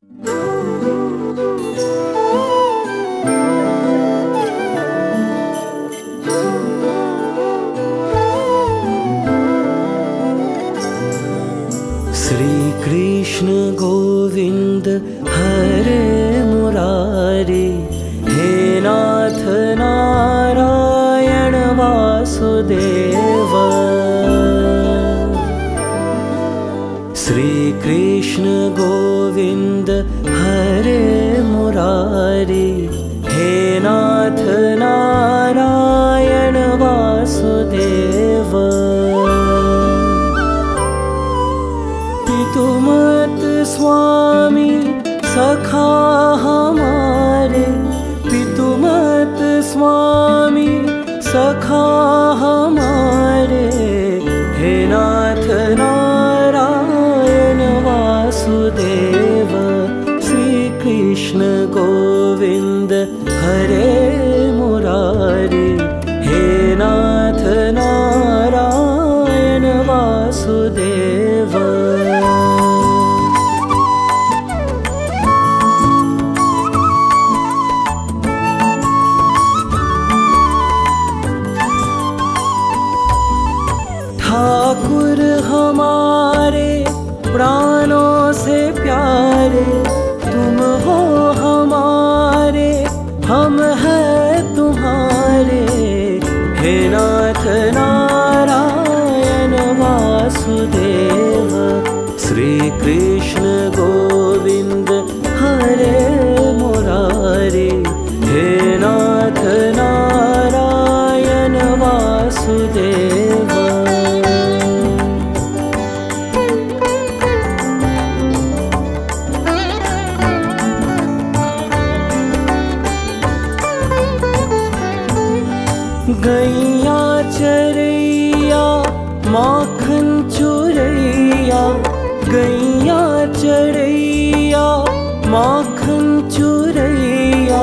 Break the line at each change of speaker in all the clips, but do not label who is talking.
श्री कृष्ण गोविंद हरे मुरारी, हे नाथ नारायण वासुदेव। श्री कृष्ण गोविंद हरे मुरारी, हे नाथ नारायण वासुदेव। पितुमत स्वामी सखा हमारे, पितुमत स्वामी सखा हमारे, हे नाथ नारायण वासुदेव। श्री कृष्ण गोविंद हरे मुरारी, हे नाथ नारायण वासुदेव। ठाकुर हमारे प्राणों से प्यारे, तुम हो हमारे, हम हैं तुम्हारे, हे नाथ नारायण वासुदेव। श्री कृष्ण गोविंद हरे मुरारी, हे नाथ नारायण वासुदेव। गैया चरैया माखन चुरैया, गैया चरैया माखन चुरैया,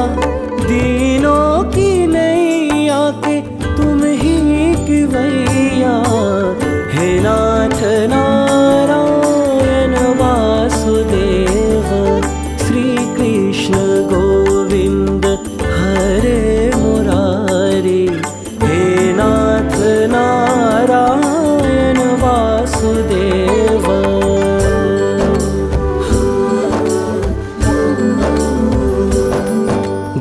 दीनों की नैया के तुम ही किवैया, हे नाथ नारायण वासुदेव। श्री कृष्ण गोविंद हरे मुरारी, हे नाथ नारायण वासुदेव।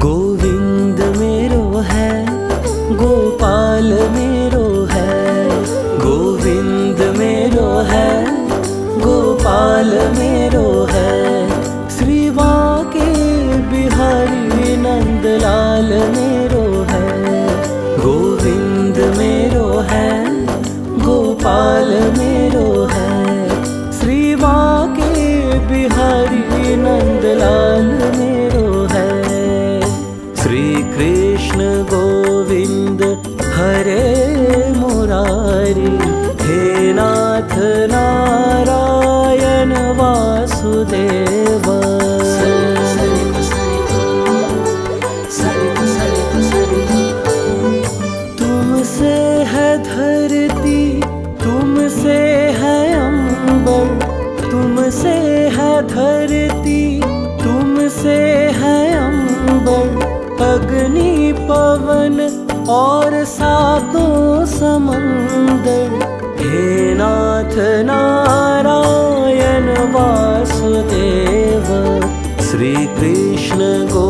गोविंद मेरो है, गोपाल मेरो है, गोविंद मेरो है, गोपाल मेरो है, श्री बांके बिहारी नंदलाल मेरो है। गोविंद मेरो है, गोपाल मेरो है, श्री बांके बिहारी नंदलाल मेरो है। श्री कृष्ण गोविंद हरे मुरारी, हे नाथ नारायण वासुदेव। तुमसे है धरती, तुमसे है अंबर, तुमसे है धरती, तुमसे है अंबर, अग्नि पवन और सातों समंदर, हे नाथ नारायण वासुदेव। श्री कृष्ण गो